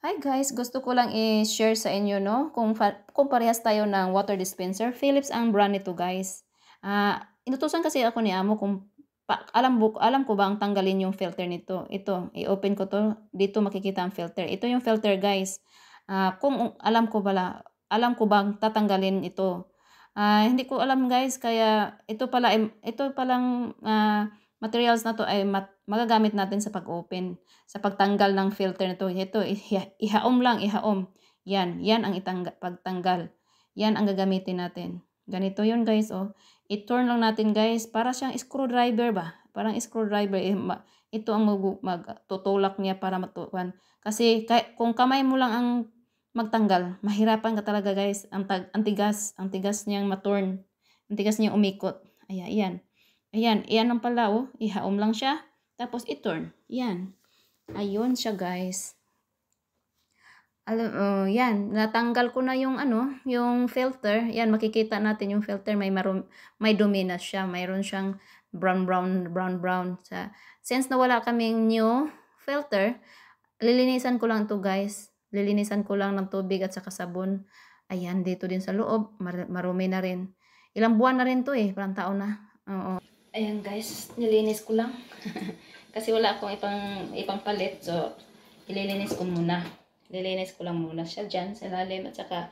Hi guys, gusto ko lang i-share sa inyo no kung parehas tayo ng water dispenser. Philips ang brand nito guys. Inutusan kasi ako ni amo kung alam ko ba ang tanggalin yung filter nito. Ito, i-open ko to. Dito makikita ang filter. Ito yung filter guys. Kung alam ko bang tatanggalin ito. Hindi ko alam guys, kaya ito palang materials na to ay magagamit natin sa pag-open, sa pagtanggal ng filter nito. Ito, ihaom lang, ihaom. Yan ang pagtanggal. Yan ang gagamitin natin. Ganito yun guys, oh. I-turn lang natin guys, para siyang screwdriver ba? Parang screwdriver. Ito ang magtutulak niya para matukan. Kasi kung kamay mo lang ang magtanggal, mahirapan ka talaga guys. Ang tigas niyang maturn. Ang tigas niyang umikot. Ayan. Ayan ang pala, oh. Ihaom lang siya. Tapos i-turn. Yan. Ayun siya, guys. Yan. Natanggal ko na yung yung filter. Yan, makikita natin yung filter. May dumi na siya. Mayroon siyang brown. Since nawala kaming new filter, lilinisan ko lang to guys. Lilinisan ko lang ng tubig at saka sabon. Ayan, dito din sa loob. Marumi na rin. Ilang buwan na rin to eh. Parang taon na. Oo. Ayan guys, nilinis ko lang. Kasi wala akong ibang palit. So, ililinis ko muna. Lilinis ko lang muna siya dyan sa lalim. At saka,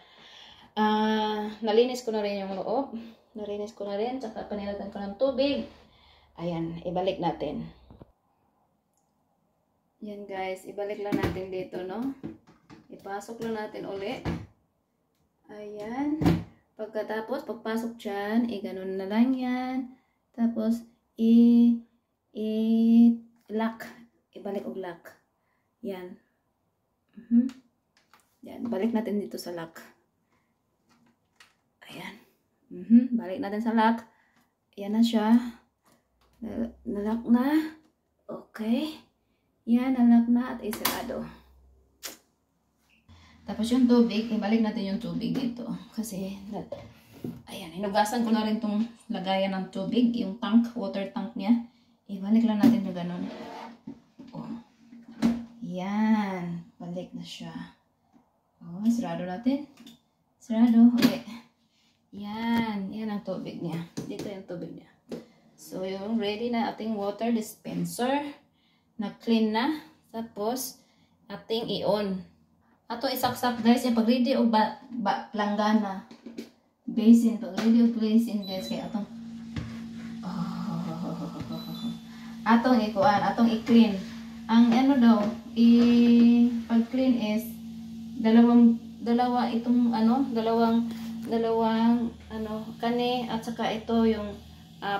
nalinis ko na rin yung loob. Nalinis ko na rin. Saka, panilagyan ko ng tubig. Ayan, ibalik natin. Yan guys, ibalik lang natin dito, no? Ipasok lang natin uli. Ayan. Pagkatapos, pagpasok dyan, ganun na lang yan. Tapos, lock. Ibalik og lock. Yan. Yan. Balik natin dito sa lock. Ayan. Balik natin sa lock. Ayan na siya. Nalock na. Okay. Yan, nalock na at isarado. Tapos yung tubig, ibalik natin yung tubig dito. Kasi, ayan, hinugasan ko na rin itong lagayan ng tubig, yung tank, water tank niya. Ibalik lang natin na ganun. Oh. Yan. Balik na siya. Oh, sarado natin. Sarado. Okay. Yan. Yan ang tubig niya. Dito yung tubig niya. So, yung ready na ating water dispenser. Na-clean na. Tapos, ating i-on. Ato isaksak guys. Yung pag-ready o planggana. Basin, pag ready o basin guys, kaya atong ikuan, atong i-clean. Ang daw, pag-clean is dalawa itong dalawang kani at saka ito yung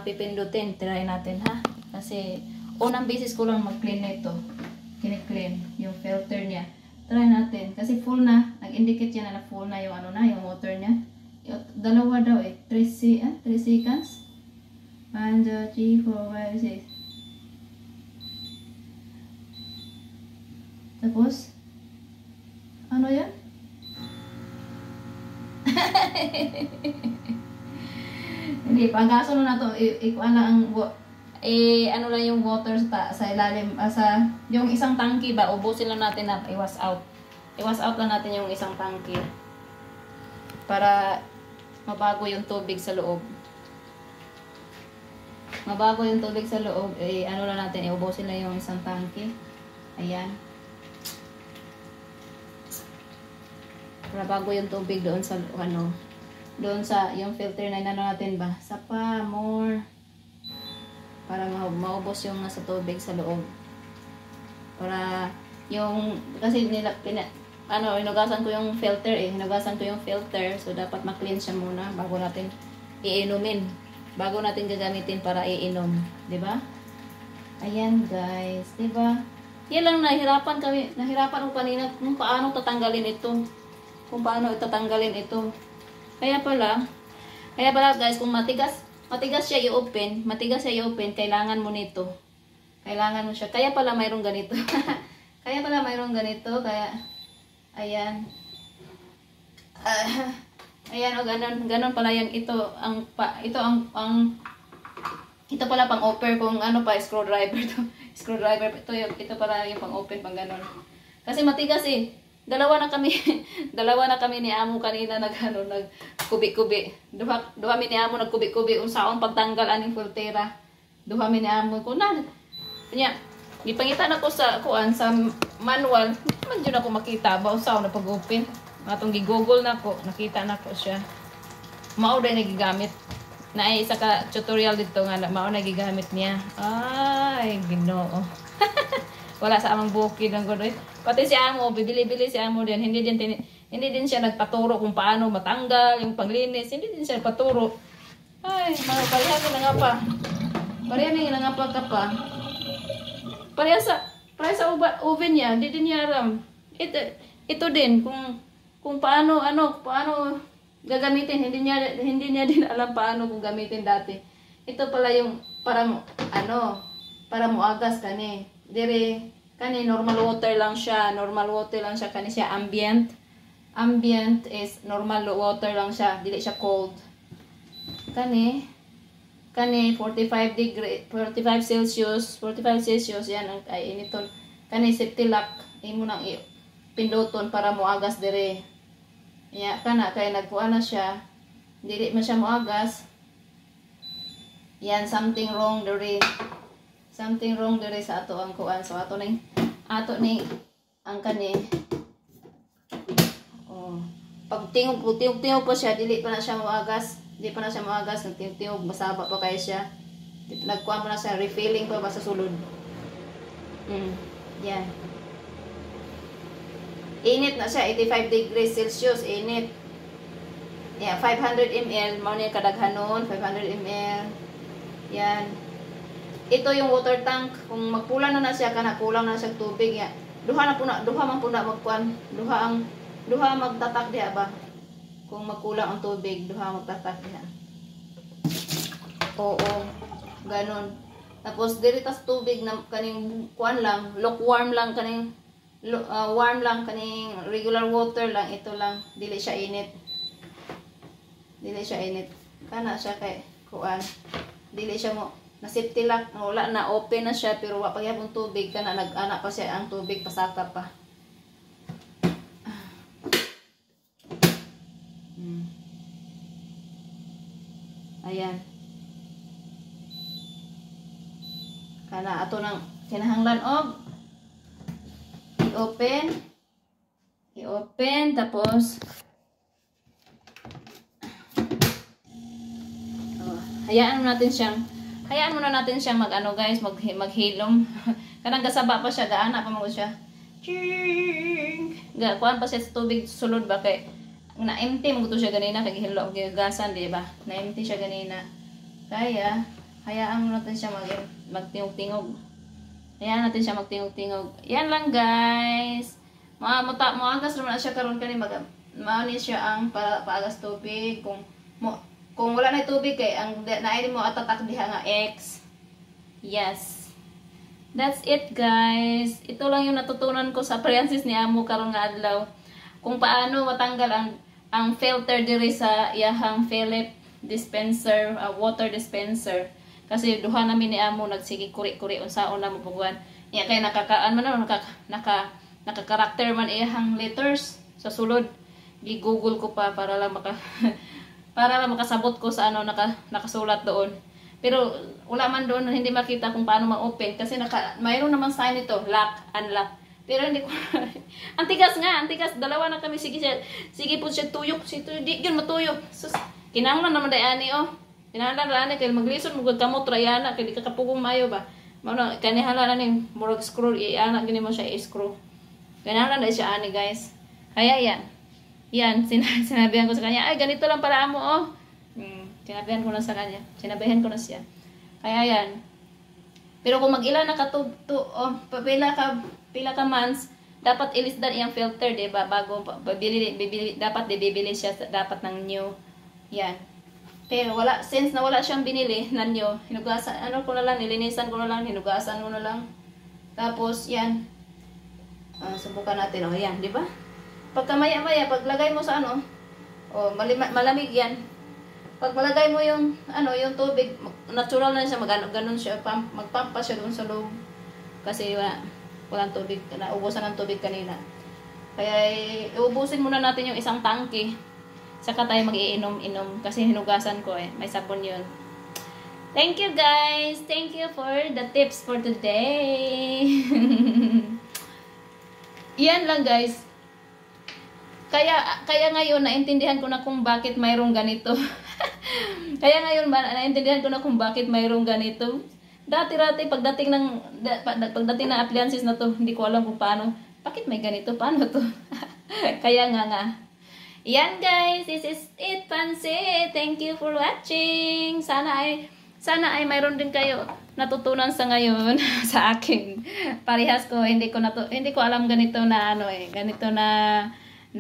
pipindutin. Try natin ha. Kasi unang beses ko lang mag-clean nito. Kini-clean yung filter niya. Try natin kasi full na. Nag-indicate yan na full na yung yung water niya. Dalawa daw eh. 3 seconds. 1, 2, 3, 4, 5, 6. Tapos, ano yan? Hindi, pagaso na to. Ikuan lang ang lang yung water sa ilalim. Yung isang tangki ba, ubusin lang natin na i-wash out. I-wash out lang natin yung isang tangki. Para mabago yung tubig sa loob. Mabago yung tubig sa loob, lang natin, iubusin lang yung isang tangke. Ayan. Para bago yung tubig doon sa, doon sa, yung filter na natin ba? Sapa, more. Para maubos yung nasa tubig sa loob. Para, kasi hinugasan ko yung filter hinugasan ko yung filter, so dapat ma-clean siya muna bago natin iinumin, bago natin gagamitin para iinom, di ba? Ayan guys, di ba? Yan lang, nahirapan ko kanina kung paano tatanggalin ito, kaya pala guys, kung matigas siya i-open, kailangan mo nito, kailangan mo siya, kaya pala mayroong ganito. Kaya ayan. Ayan, o ganon pala yung ito pala pang open kung screwdriver to. Ito pala yung pang open pang ganon. Kasi matigas eh. Dalawa na kami, dalawa na kami ni amo kanina nagkubi-kubi. Duha mi ni amo nagkubi-kubi unsaon pagtanggal aning filtera. Duha mi ni amo ko na. Nya, gipangita na ko sa kuan sa manual, man jud ako makita ba unsaon na pag-open. Atong gi-google na ko, nakita na ko siya. Mao day nagigamit. Naay isa ka tutorial dito nga mao na gigamit niya. Ay, Ginoo. Wala sa amang bukid ng godoy. Pati si amo, bibili-bili si amo din. Hindi din siya nagpaturo kung paano matanggal, yung panglinis. Hindi din siya nagpaturo. Ay, mga pareha na nga pa. Pareha na nga pa ka pa. Pareha sa oven niya, hindi din niya alam. Ito din, kung paano gagamitin. Hindi niya din alam paano kung gamitin dati. Ito pala yung para mo agas kani. Dire kani normal water lang siya kani siya ambient is normal water lang siya, dili siya cold. Kani 45 Celsius yan ang ay initon. Kani safety lock imo nang pinduton para moagas dire. Ya kana kay nagkuan na siya, dili man siya moagas. Yan something wrong dire sa ato ang kuan. So ato ni ang kani pag tingog pa siya, dili pa na siya moagas, nagtingog masaba pa kay siya. Nagkuan mo na siya, refilling pa ba sa sulod. Yan. Init na siya, 85 degrees Celsius, init. Yeah, 500 ml, mao ni kadaghanon, 500 ml. Yan. Ito yung water tank. Kung magpula na siya kana kulang na siya tubig ya. Duha man puna magkuan. Duha magtatak diha ba. Kung magkulang ang tubig, duha magtatak diha. Oo. Ganon. Tapos diri tas tubig na kaning kuan lang, lukewarm lang kaning warm lang kaning regular water lang, ito lang, dili siya init. Kana siya kay kuan. Dili siya mo na safety lock, wala na, open na siya pero wa pa gyapon tubig kana nag-ana pa siya ang tubig pasaka pa. Ayan. Kana ato nang kinahanglan og i-open tapos hayaan muna natin siyang mag-ano guys, maghilom. Kanang gasaba pa siya, gaana pa mo siya. Kuan pa siya sa tubig sulod ba kay na-empty mo to siya ganina kay gihilo og gasan, di ba? Na-empty siya ganina. Kaya hayaan muna natin siya magtingog-tingog. Yan lang guys. Moagas naman siya karon kani mauni siya ang paagas tubig kung wala na tubig kay ang naay mo atatak diha nga X. Yes. That's it guys. Ito lang yung natutunan ko sa Francis ni amo karon nga adlaw. Kung paano matanggal ang filter diri sa iyahang Philip dispenser, water dispenser. Kasi duha namin ni amo nagsige kuri-kuri unsaon na mapuguan. Ya kay nakakaan man naka-character man iyahang letters sa sulod. Gi-google ko pa para lang makasabot ko sa nakasulat doon. Pero wala man doon, hindi makita kung paano ma-open kasi mayroon naman sign ito, lock, unlock. Pero hindi ko antigas, dalawa na kami, sige po siya tuyok, di gyud matuyok. Sus, kinahanglan naman dayani kinahanglan ra kay maglisod mo kamot ra yana kay di ka kapugong mayo ba. Mao na kanihala na ning murag screw ana gini mo siya i-screw. Kinahanglan na siya ani guys. Kaya yan, sinabihan ko sa kanya, ay ganito lang para amo sinabihan ko na sa kanya. Sinabihan ko na siya. Kaya yan. Pero kung mag-ila na pila ka months, dapat ilisdan iyang filter, diba? Bago dapat bibili siya dapat ng new. Yan. Pero since na wala siyang binili na new, hinugasan, nilinisan ko na lang, hinugasan ko na lang. Tapos yan. Subukan natin, yan, diba? Pagka maya-maya, paglagay mo sa malamig yan. Pag malagay mo yung tubig, natural na siya, ganun siya, magpump pa siya doon sa loob. Kasi walang tubig, naubusan ng tubig kanina. Kaya iubusin muna natin yung isang tangke. Saka tayo mag-iinom-inom kasi hinugasan ko eh. May sabon yun. Thank you guys. Thank you for the tips for today. Yan lang guys. Kaya ngayon naintindihan ko na kung bakit mayroong ganito. Kaya ngayon naintindihan ko na kung bakit mayroong ganito. Dati-dati pagdating ng appliances na to, hindi ko alam kung paano. Bakit may ganito? Paano to? Kaya nga. Yan guys, this is it, Pansit. Thank you for watching. Sana ay mayroon din kayo natutunan sa ngayon sa akin. Parehas ko, hindi ko alam ganito na ganito na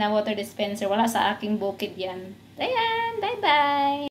water dispenser. Wala sa aking bukid yan. Ayan, bye-bye.